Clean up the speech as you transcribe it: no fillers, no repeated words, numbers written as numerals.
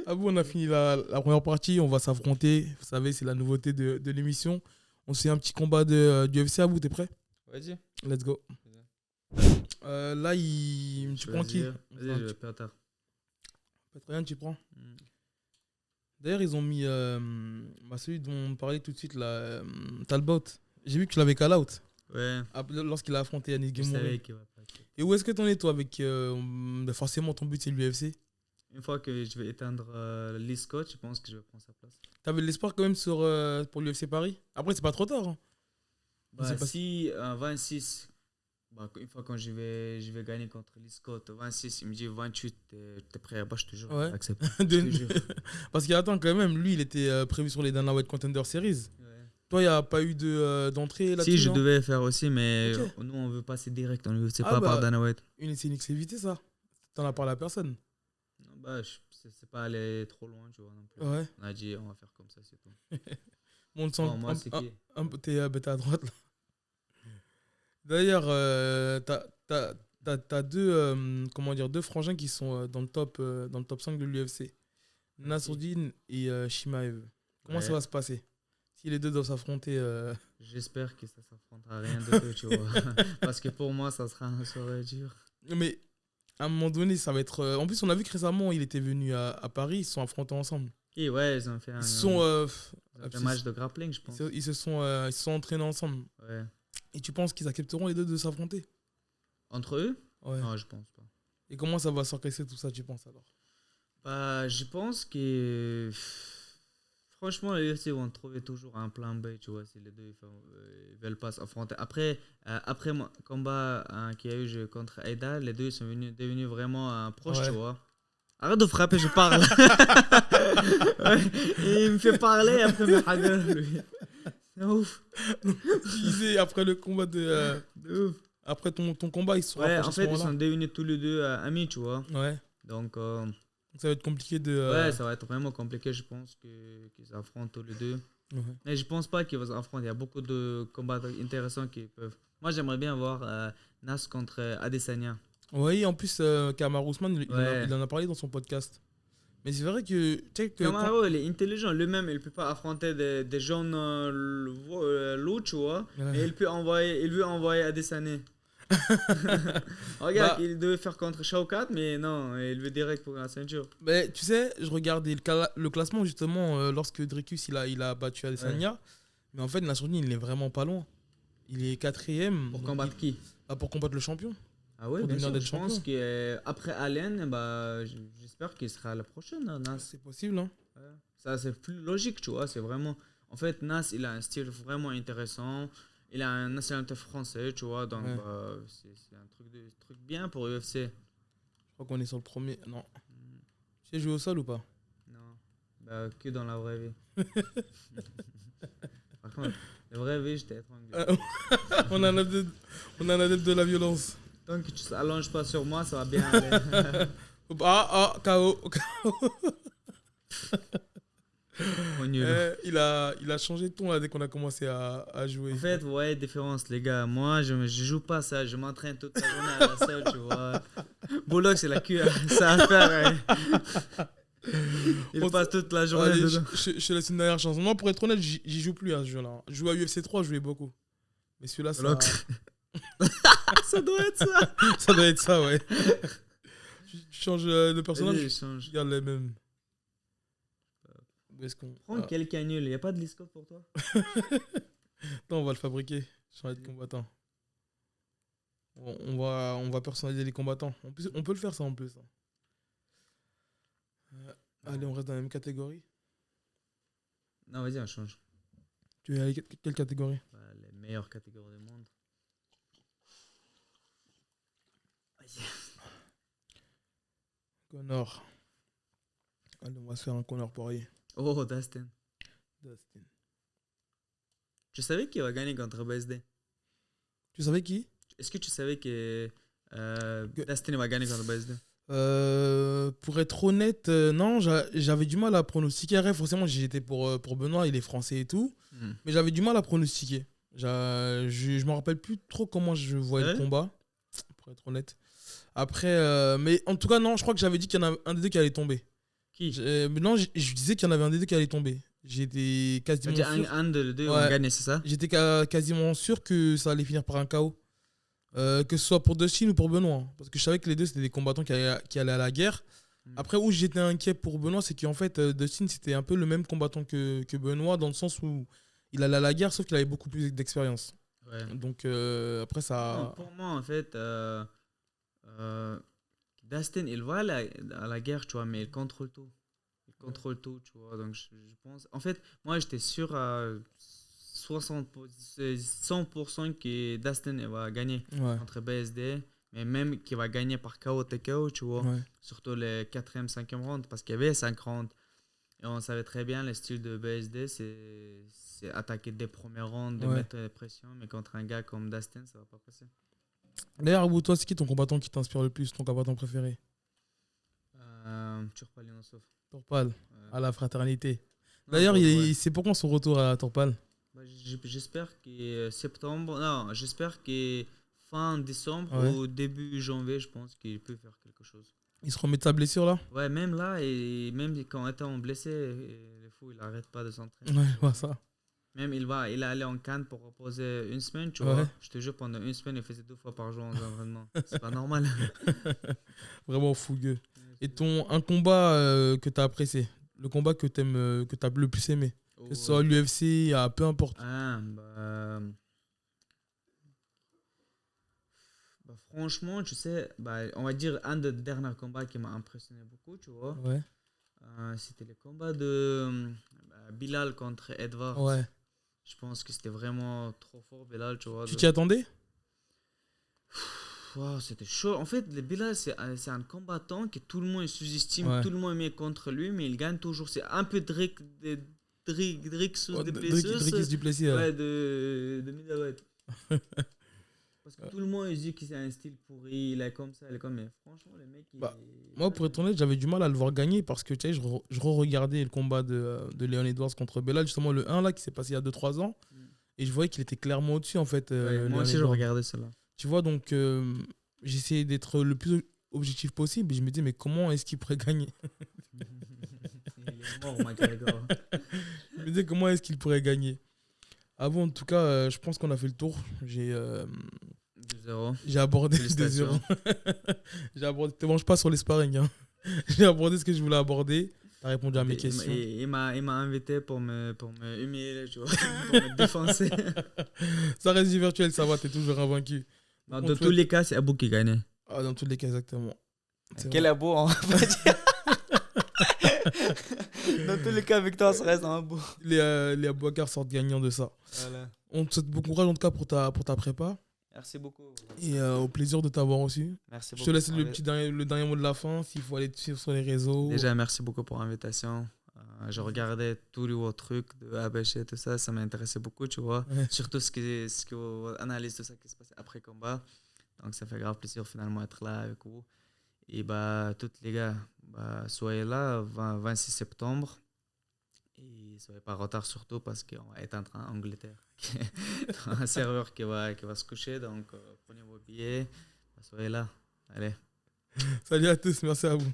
Ah bon, on a fini la première partie, on va s'affronter. Vous savez, c'est la nouveauté de l'émission. On se fait un petit combat du UFC à vous, t'es prêt? Vas-y. Let's go. Là, tu prends qui? Vas-y, je vais perdre. Rien, tu prends. D'ailleurs, ils ont mis celui dont on parlait tout de suite, là, Talbot. J'ai vu que tu l'avais call out. Ouais. Lorsqu'il a affronté Yannis Je savais Guémouri. qu'il va passer. Et où est-ce que t'en es, toi, avec. Forcément, ton but, c'est l'UFC. Une fois que je vais éteindre Lee Scott, je pense que je vais prendre sa place. T'avais de l'espoir quand même pour l'UFC Paris? Après, c'est pas trop tard. Hein. Si 26, une fois quand je vais gagner contre Lee Scott, 26, il me dit 28, t'es prêt à battre, je te jure, ouais. accepte. Je te jure. Parce qu'attends, quand même, lui, il était prévu sur les Dana White Contender Series. Ouais. Toi, il n'y a pas eu d'entrée là-dessus? Si, je devais faire aussi, mais nous, on veut passer direct dans l'UFC, pas par Dana White. C'est une exclusivité, ça. T'en as parlé à personne. Non, c'est pas aller trop loin, tu vois, non plus. Ouais. On a dit, on va faire comme ça, c'est tout. Monte moi, c'est qui t'es à droite, là. D'ailleurs, t'as deux frangins qui sont dans le top 5 de l'UFC. Nassourdine et Shimaev. Comment ça va se passer? Si les deux doivent s'affronter... J'espère que ça s'affrontera rien de deux, tu vois. Parce que pour moi, ça serait dur. Mais à un moment donné, ça va être... En plus, on a vu que récemment, il était venu à Paris, ils se sont affrontés ensemble. Et ouais, ils ont fait un match de grappling, je pense. Ils se sont entraînés ensemble. Ouais. Et tu penses qu'ils accepteront les deux de s'affronter? Entre eux? Ouais. Non, je pense pas. Et comment ça va s'orchestrer tout ça, tu penses alors? Je pense que... Franchement, les UFC vont trouver toujours un plan B, tu vois, si les deux ils veulent pas s'affronter. Après mon combat qu'il y a eu contre Aida, les deux sont devenus vraiment proches, tu vois. Arrête de frapper, je parle. Et il me fait parler après me hague, lui. C'est ouf. Tu disais après le combat de ouf. Après ton combat, ils se sont rapprochés. En fait, ils sont devenus tous les deux amis, tu vois. Ouais. Donc, ça va être compliqué de... Ouais, ça va être vraiment compliqué, je pense, qu'ils s'affrontent tous les deux. Ouais. Mais je pense pas qu'ils vont s'affronter. Il y a beaucoup de combats intéressants qui peuvent... Moi, j'aimerais bien voir Nas contre Adesanya. Oui, en plus, Kamaru Usman, il en a parlé dans son podcast. Mais c'est vrai que... Kamaru, il est intelligent. Lui-même, il ne peut pas affronter des jeunes loups, tu vois. Ouais. Et il veut envoyer Adesanya. Regarde, il devait faire contre Shaukat, mais non, il veut direct pour la ceinture. Mais tu sais, je regardais le classement justement lorsque Dricus il a battu Adesanya. Ouais. Mais en fait, Nassourdine, il est vraiment pas loin. Il est 4ème. Pour combattre qui? Pour combattre le champion. Ah ouais, bien sûr, je pense qu'après Allen, j'espère qu'il sera la prochaine. Nas. C'est possible, hein. Ouais. Ça, c'est plus logique, tu vois. C'est vraiment... En fait, Nas, il a un style vraiment intéressant. Il a un nationalité français, tu vois, donc c'est un truc bien pour UFC. Je crois qu'on est sur le premier. Non. Tu sais jouer au sol ou pas? Non. Que dans la vraie vie. Par contre, la vraie vie, j'étais étranglé. On a un adepte de la violence. Tant que tu ne t'allonges pas sur moi, ça va bien aller. KO. Il a changé de ton là dès qu'on a commencé à jouer. En fait, vous voyez la différence, les gars. Moi, je joue pas ça. Je m'entraîne toute la journée à la salle, tu vois. Bullock, c'est la queue. Ça à faire. Il passe toute la journée dedans. Je laisse une dernière chance. Moi, pour être honnête, j'y joue plus à ce jeu-là. Je joue à UFC 3, je jouais beaucoup. Mais celui-là, ça... ça doit être ça. Ça doit être ça, ouais. Tu changes de personnage, tu gardes les mêmes. Prends quelqu'un nul, il n'y a pas de Liscott pour toi? Non, on va le fabriquer. Changer de combattant. On va personnaliser les combattants. On peut le faire ça en plus. Allez, on reste dans la même catégorie. Non, vas-y, on change. Tu veux aller quelle catégorie? Les meilleures catégories du monde. Vas-y. Connor. Allez, on va se faire un Connor Poirier. Oh, Dustin. Tu savais qu'il va gagner contre BSD? Tu savais qui? Est-ce que tu savais que Dustin va gagner contre BSD? Pour être honnête, non, j'avais du mal à pronostiquer. Forcément, j'étais pour Benoît, il est français et tout. Mais j'avais du mal à pronostiquer. Je me rappelle plus trop comment je voyais le combat, pour être honnête. Après, mais en tout cas, non, je crois que j'avais dit qu'il y en a un des deux qui allait tomber. Qui? Mais non, je disais qu'il y en avait un des deux qui allait tomber. J'étais Ça quasiment veut dire sûr. un de deux Ouais. ont gagné, c'est ça? J'étais quasiment sûr que ça allait finir par un KO. Que ce soit pour Dustin ou pour Benoît. Parce que je savais que les deux, c'était des combattants qui allaient à la guerre. Après, où j'étais inquiet pour Benoît, c'est qu'en fait, Dustin, c'était un peu le même combattant que Benoît, dans le sens où il allait à la guerre, sauf qu'il avait beaucoup plus d'expérience. Ouais. Donc, après, Non, ça. pour moi, en fait, Dustin, il va à la guerre, tu vois, mais il contrôle tout. Il contrôle tout, tu vois. Donc, je pense. En fait, moi, j'étais sûr à 100% que Dustin il va gagner Ouais. contre BSD. Mais même qu'il va gagner par KO TKO, tu vois. Ouais. Surtout les 4e, 5e rounds, parce qu'il y avait 5 rounds. Et on savait très bien, le style de BSD, c'est attaquer des premiers rounds, de Ouais. mettre la pression. Mais contre un gars comme Dustin, ça va pas passer. D'ailleurs, Abou, toi, c'est qui ton combattant qui t'inspire le plus, ton combattant préféré? Turpalinosov. Torpal, à la fraternité. D'ailleurs, c'est pourquoi son retour à Torpal? Bah, j'espère que septembre, non, j'espère que fin décembre Ouais. ou début janvier, je pense qu'il peut faire quelque chose. Il se remet de sa blessure là? Ouais, même là, et même quand étant blessé, le fou, il arrête pas de s'entraîner. Ouais, je vois ça. Même il est allé en Cannes pour reposer une semaine, tu Ouais. vois. Je te jure, pendant une semaine, il faisait 2 fois par jour en entraînement. C'est pas normal. Vraiment fougueux. Et un combat que t'as apprécié? Le combat que t'as le plus aimé? Que ce soit l'UFC, peu importe. Franchement, tu sais, on va dire un des derniers combats qui m'a impressionné beaucoup, tu vois. Ouais. C'était le combat de Bilal contre Edwards. Ouais. Je pense que c'était vraiment trop fort, Bilal, tu vois. Tu t'y attendais? Wow, c'était chaud. En fait, le Bilal, c'est un combattant que tout le monde sous-estime, Ouais. tout le monde met contre lui, mais il gagne toujours. C'est un peu Drake sous des Drake Duplessis. Ouais, de middleweight. Parce que tout le monde dit que c'est un style pourri, il est comme ça, il est comme. Mais franchement, le mec. Moi, pour être honnête, j'avais du mal à le voir gagner parce que tu sais, je re-regardais le combat de Leon Edwards contre Belal, justement le 1 là qui s'est passé il y a 2-3 ans. Et je voyais qu'il était clairement au-dessus en fait. Moi aussi, je regardais cela. Tu vois, donc j'essayais d'être le plus objectif possible et je me disais, mais comment est-ce qu'il pourrait gagner? Il est mort, McGregor. Je me disais, comment est-ce qu'il pourrait gagner? Ah bon, en tout cas, je pense qu'on a fait le tour. J'ai 2-0. abordé 2-0. J'ai abordé. Te mange pas sur les sparring. Hein. J'ai abordé ce que je voulais aborder. Tu as répondu à mes questions. Il m'a invité pour me humilier, tu vois, pour me défoncer. Ça reste du virtuel, ça va, t'es toujours invaincu. Non, dans tous les cas, c'est Abou qui gagnait. Ah, dans tous les cas, exactement. Quel Abou, hein? Dans tous les cas, victoire, ça reste un Abou. Les Abouakar sortent gagnants de ça. Voilà. On te souhaite bon courage en tout cas pour ta prépa. Merci beaucoup. Et au plaisir de t'avoir aussi. Merci beaucoup. Je te laisse le dernier mot de la fin, s'il faut aller te suivre sur les réseaux. Déjà, merci beaucoup pour l'invitation. Je regardais tous vos trucs de ABC et tout ça, ça m'intéressait beaucoup, tu vois. Ouais. Surtout ce que vous analysez, tout ça qui se passe après combat. Donc, ça fait grave plaisir finalement d'être là avec vous. Et tous les gars, soyez là, 26 septembre. Et soyez pas en retard surtout parce qu'on va être en Angleterre. Un serveur qui va se coucher, donc prenez vos billets, soyez là. Allez. Salut à tous, merci à vous.